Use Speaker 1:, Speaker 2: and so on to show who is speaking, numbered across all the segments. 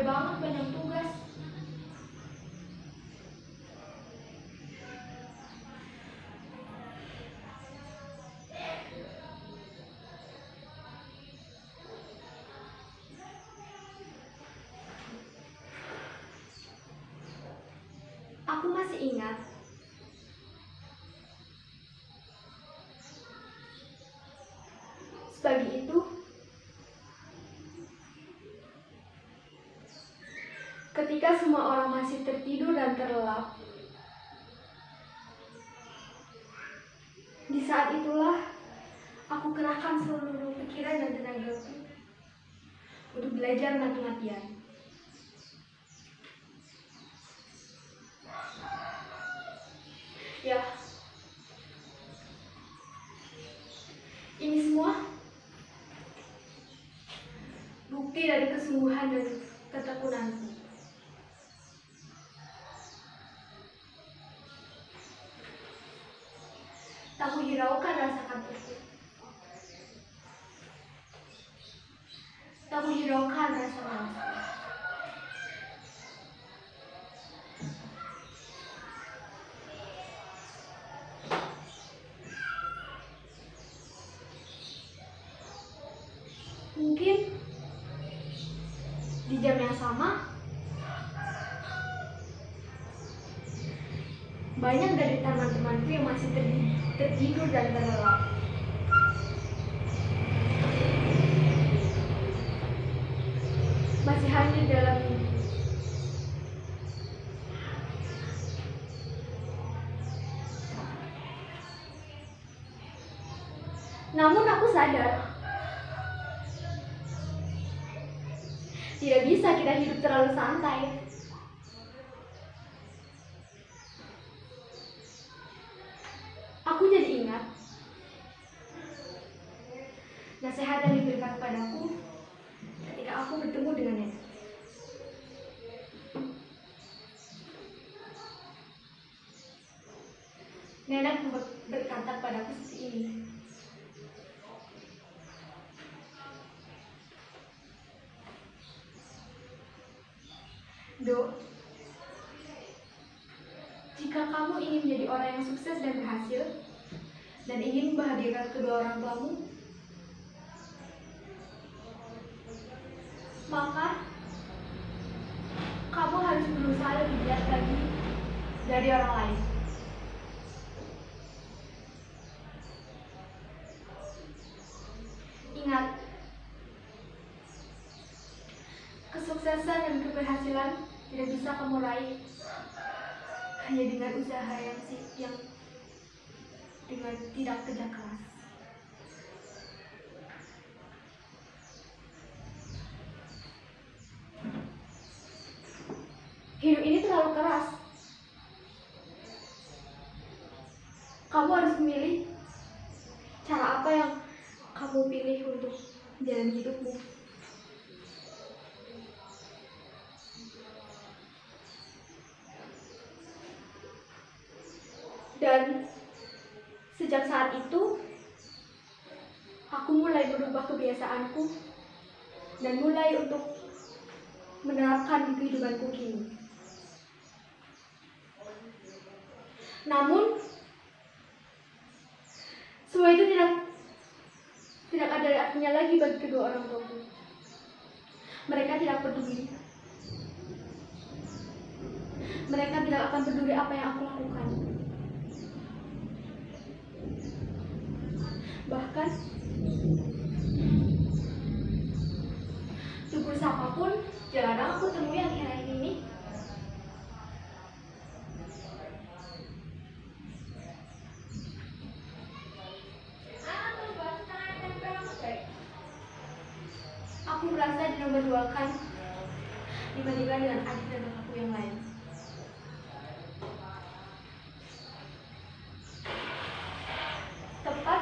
Speaker 1: capek banget, banyak tugas. Aku masih ingat pagi itu ketika semua orang masih tertidur dan terlelap. Di saat itulah aku kerahkan seluruh pikiran dan tenagaku untuk belajar mati-matian. Ya, ini semua bukti dari kesungguhan dan ketekunanku. Tak kuhiraukan rasa kantukku. Tak kuhiraukan rasa malasku. Mungkin di jam yang sama, banyak dari teman-temanku yang masih tertidur dan terlelap. Masih hanya dalam mimpi. Namun aku sadar, tidak bisa kita hidup terlalu santai. Aku jadi ingat nasihat yang diberikan padaku ketika aku bertemu dengan nenek. Nenek berkata padaku seperti ini. Do, jika kamu ingin menjadi orang yang sukses dan berhasil, dan ingin membahagiakan kedua orang tuamu, maka kamu harus berusaha lebih giat lagi dari orang lain. Ingat, kesuksesan dan keberhasilan tidak bisa kamu raih hanya dengan usaha yang dengan tidak kerja keras. Hidup ini terlalu keras. Kamu harus memilih cara apa yang kamu pilih untuk menjalani hidupmu. Dan sejak saat itu, aku mulai merubah kebiasaanku dan mulai untuk menerapkan di kehidupanku kini. Namun, semua itu tidak ada artinya lagi bagi kedua orang tuaku. Mereka tidak peduli. Mereka tidak akan peduli apa yang aku lakukan. Bahkan syukur siapapun jarang aku temui akhir-akhir ini. Aku merasa dinomorduakan dibandingkan dengan adik dan kakakku yang lain. Tepat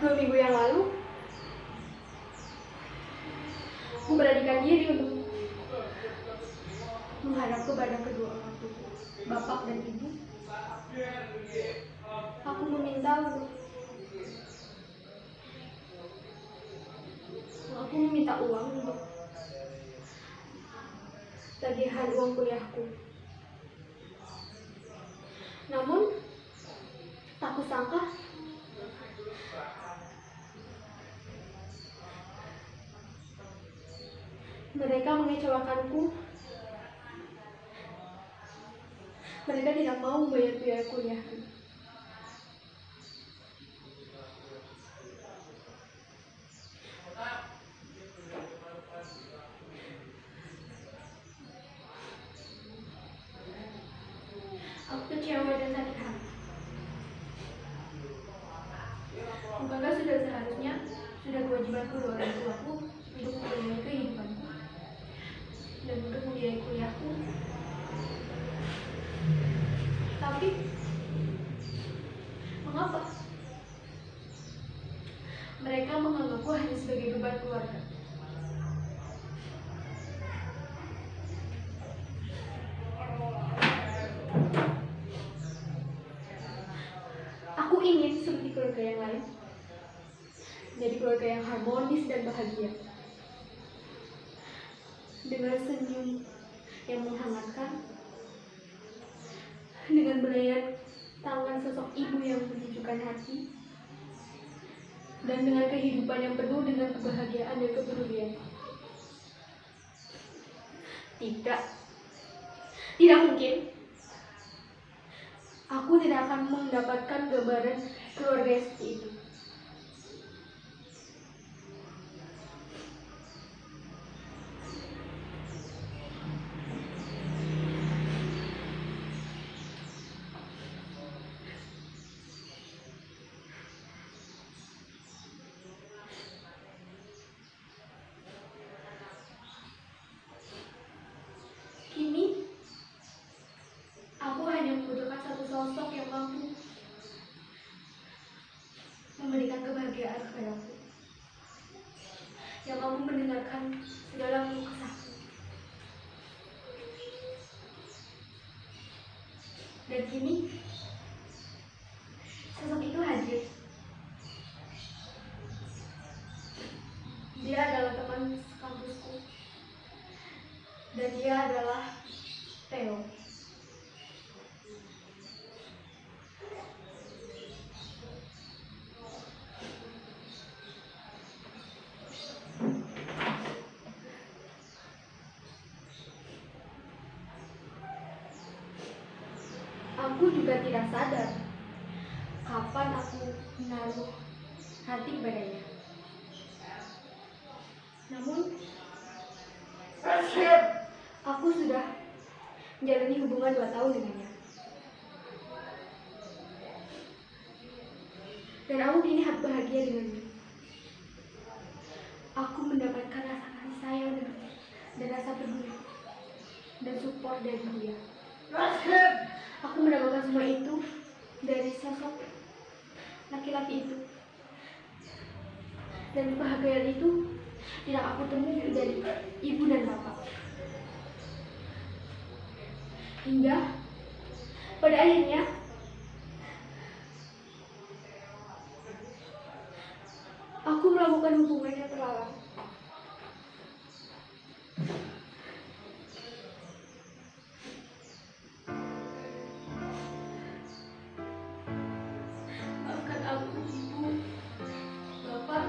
Speaker 1: 2 minggu yang lalu, memberanikan diri untuk menghadap kepada kedua orang tua, bapak dan ibu. Aku meminta uang untuk tagihan uang kuliahku. Namun, tak kusangka mereka mengecewakanku. Mereka tidak mau membayar biaya kuliahku. Aku kecewa dan sakit hati. Bukankah sudah seharusnya, sudah kewajiban kedua orang tuaku untuk membiayai kehidupanku dan untuk membiayai kuliahku? Tapi, mengapa mereka menganggapku hanya sebagai beban keluarga? Aku ingin seperti keluarga yang lain, menjadi keluarga yang harmonis dan bahagia, dengan senyum yang menghangatkan, dengan belayan tangan sosok ibu yang menyejukkan hati, dan dengan kehidupan yang penuh dengan kebahagiaan dan kepedulian. Tidak mungkin. Aku tidak akan mendapatkan gambaran keluarga yang seperti itu. Kini, aku hanya membutuhkan satu sosok yang mampu memberikan kebahagiaan kepadaku, yang mampu mendengarkan segala keluh kesahku. Dan kini, sosok itu hadir. Dia adalah teman kampusku, dan dia adalah Theo. Aku juga tidak sadar kapan aku menaruh hati kepadanya. Namun, aku sudah menjalani hubungan 2 tahun dengannya. Dan aku kini bahagia dengannya. Aku mendapatkan rasa kasih sayang dan rasa peduli dan support dari dia. Aku mendapatkan semua itu dari sosok laki-laki itu. Dan kebahagiaan itu tidak aku temui dari ibu dan bapak. Hingga pada akhirnya aku melakukan hubungan yang terlarang. Maafkan aku, Ibu, Bapak.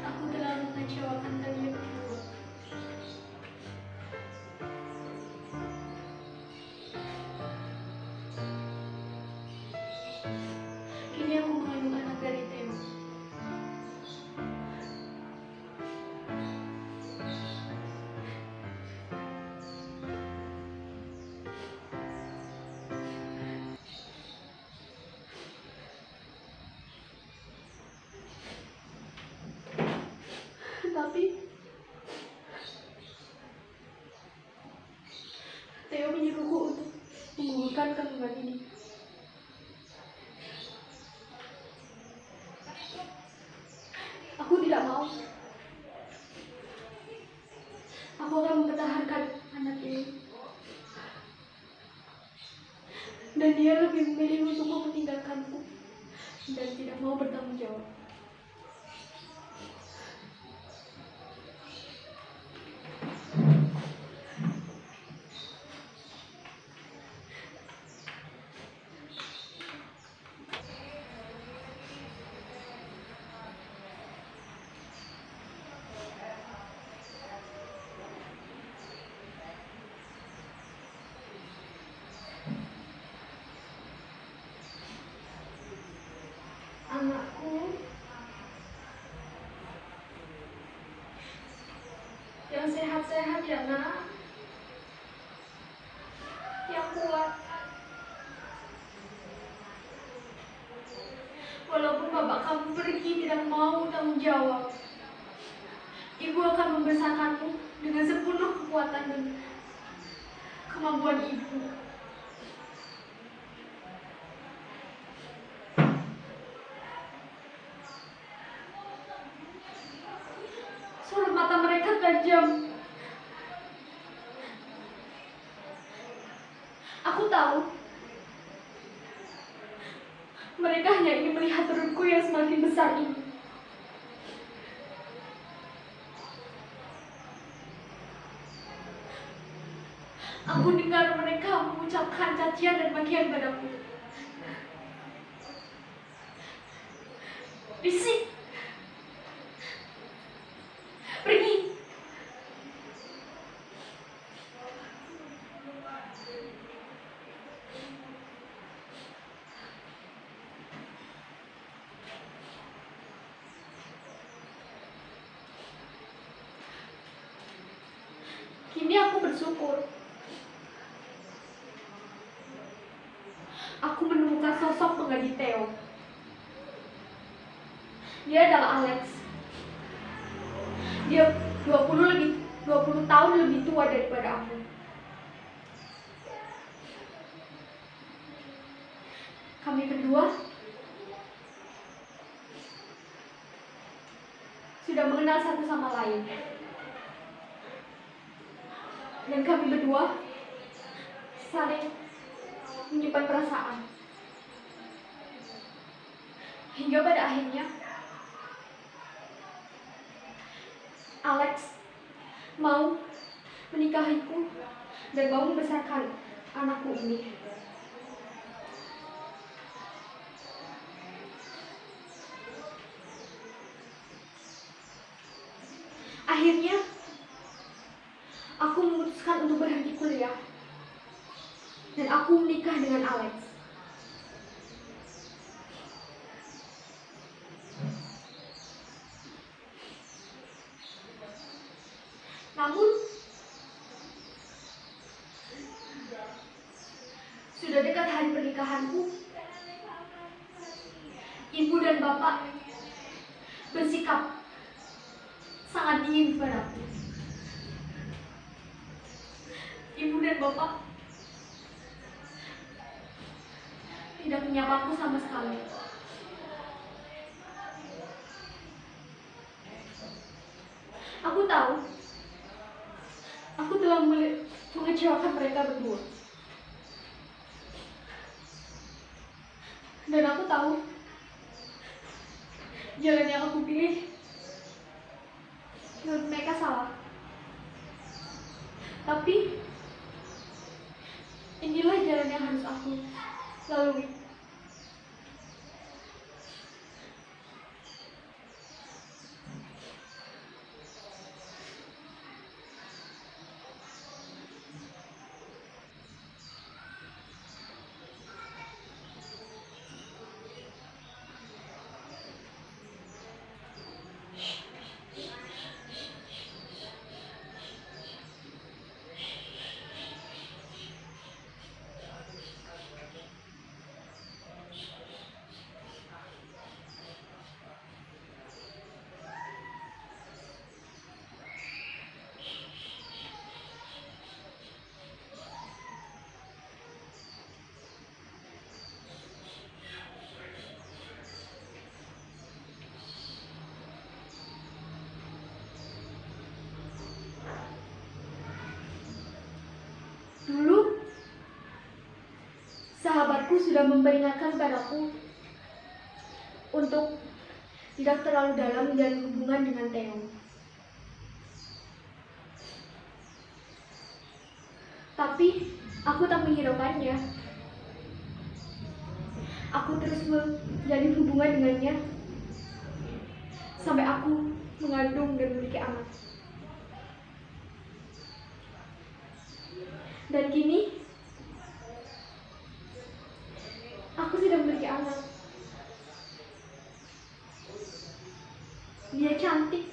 Speaker 1: Aku telah mengecewakan kalian berdua. Kini aku mengandung anak dari Theo. Tapi Theo menyuruhku untuk menggugurkan kandungan ini. Aku tidak mau. Aku akan mempertahankan anak ini. Dan dia lebih memilih untuk meninggalkanku dan tidak mau bertanggung jawab. anakku yang sehat-sehat ya nak, yang kuat. Walaupun bapak kamu pergi tidak mau tanggung jawab, ibu akan membesarkanmu dengan sepenuh kekuatan dan kemampuan ibu. Sorot mata mereka tajam. Aku tahu mereka hanya ingin melihat perutku yang semakin besar ini. Aku dengar mereka mengucapkan cacian dan makian padaku. Risik, pergi. Kini aku bersyukur. Aku menemukan sosok pengganti Theo. Dia adalah Alex. Dia 20 tahun lebih tua daripada aku. Kami berdua sudah mengenal satu sama lain. Dan kami berdua saling menyimpan perasaan. Hingga pada akhirnya Alex mau menikahiku dan mau membesarkan anakku ini. Akhirnya aku memutuskan untuk berhenti kuliah dan aku menikah dengan Alex. Namun sudah dekat hari pernikahanku, ibu dan bapak bersikap sangat dingin kepadaku. Ibu dan bapak tidak menyapaku sama sekali. Aku tahu aku telah mengecewakan mereka berdua. Dan aku tahu jalan yang aku pilih menurut mereka salah. Tapi inilah jalan yang harus aku lalui. Dulu, sahabatku sudah memperingatkan padaku untuk tidak terlalu dalam menjalin hubungan dengan Theo. Tapi, aku tak menghiraukannya. Aku terus menjalin hubungan dengannya sampai aku mengandung dan memiliki anak. Dan kini, aku sudah memiliki anak. Dia cantik,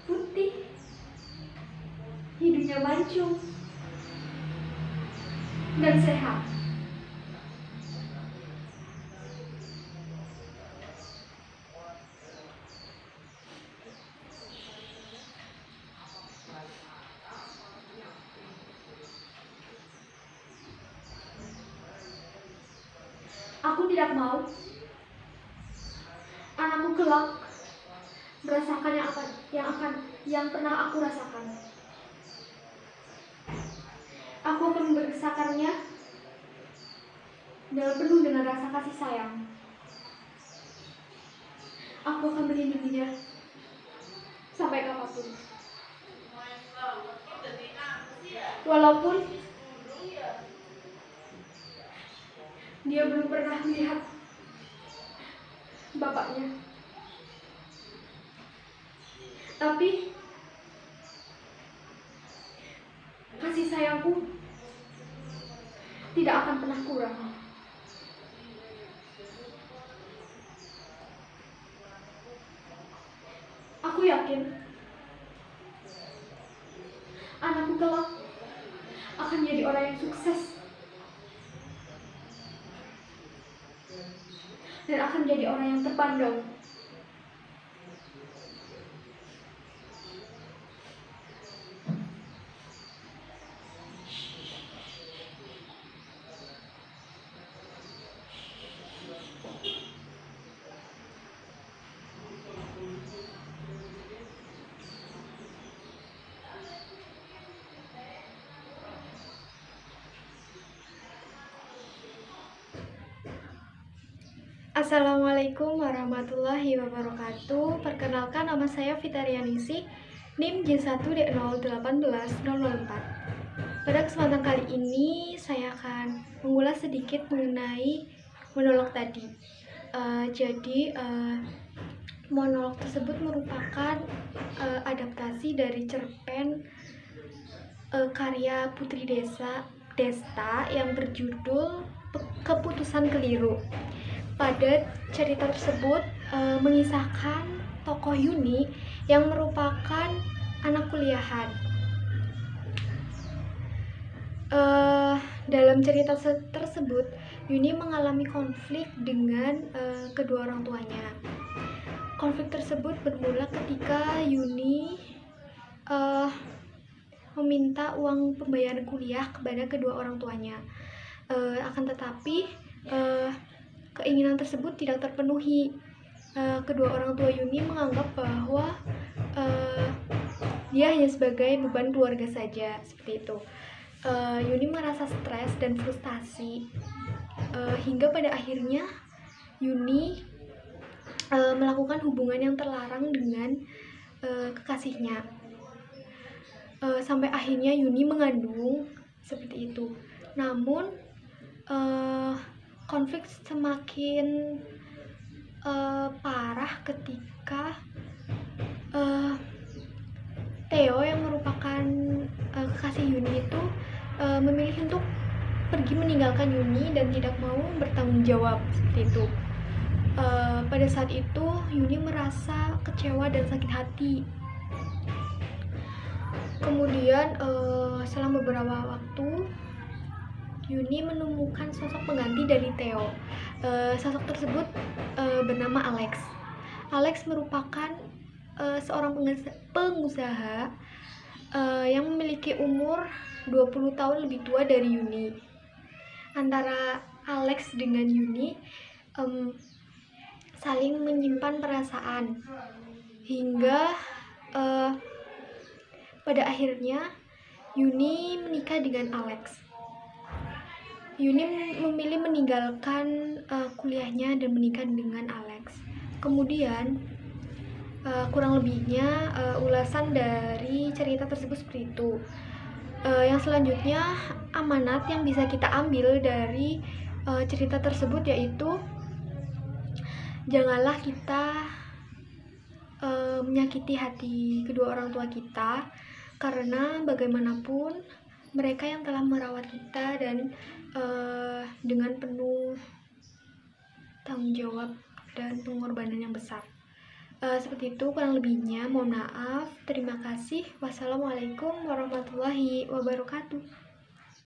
Speaker 1: putih, hidungnya mancung, dan sehat. Aku tidak mau anakku kelak merasakan yang pernah aku rasakan. Aku akan membesarkannya dengan penuh dengan rasa kasih sayang. Aku akan melindunginya sampai kapanpun. Walaupun dia belum pernah melihat bapaknya, tapi kasih sayangku tidak akan pernah kurang. Aku yakin anakku kelak akan jadi orang yang sukses dan akan jadi orang yang terpandang. Assalamualaikum warahmatullahi wabarakatuh. Perkenalkan, nama saya Fitarianisi, NIM J1D018-004. Pada kesempatan kali ini saya akan mengulas sedikit mengenai monolog tadi. Monolog tersebut merupakan adaptasi dari cerpen karya Putri Desta yang berjudul Keputusan Keliru. Pada cerita tersebut mengisahkan tokoh Yuni yang merupakan anak kuliahan. Dalam cerita tersebut, Yuni mengalami konflik dengan kedua orang tuanya. Konflik tersebut bermula ketika Yuni meminta uang pembayaran kuliah kepada kedua orang tuanya. Akan tetapi keinginan tersebut tidak terpenuhi. Kedua orang tua Yuni menganggap bahwa dia hanya sebagai beban keluarga saja, seperti itu. Yuni merasa stres dan frustasi hingga pada akhirnya Yuni melakukan hubungan yang terlarang dengan kekasihnya. Sampai akhirnya Yuni mengandung, seperti itu. Namun konflik semakin parah ketika Theo yang merupakan kekasih Yuni itu memilih untuk pergi meninggalkan Yuni dan tidak mau bertanggung jawab, seperti itu. Pada saat itu Yuni merasa kecewa dan sakit hati. Kemudian selang beberapa waktu Yuni menemukan sosok pengganti dari Theo. Sosok tersebut bernama Alex. Alex merupakan seorang pengusaha yang memiliki umur 20 tahun lebih tua dari Yuni. Antara Alex dengan Yuni saling menyimpan perasaan hingga pada akhirnya Yuni menikah dengan Alex. Yuni memilih meninggalkan kuliahnya dan menikah dengan Alex. Kemudian kurang lebihnya ulasan dari cerita tersebut seperti itu. Yang selanjutnya amanat yang bisa kita ambil dari cerita tersebut yaitu janganlah kita menyakiti hati kedua orang tua kita, karena bagaimanapun mereka yang telah merawat kita dan dengan penuh tanggung jawab dan pengorbanan yang besar. Seperti itu kurang lebihnya, mohon maaf. Terima kasih. Wassalamualaikum warahmatullahi wabarakatuh.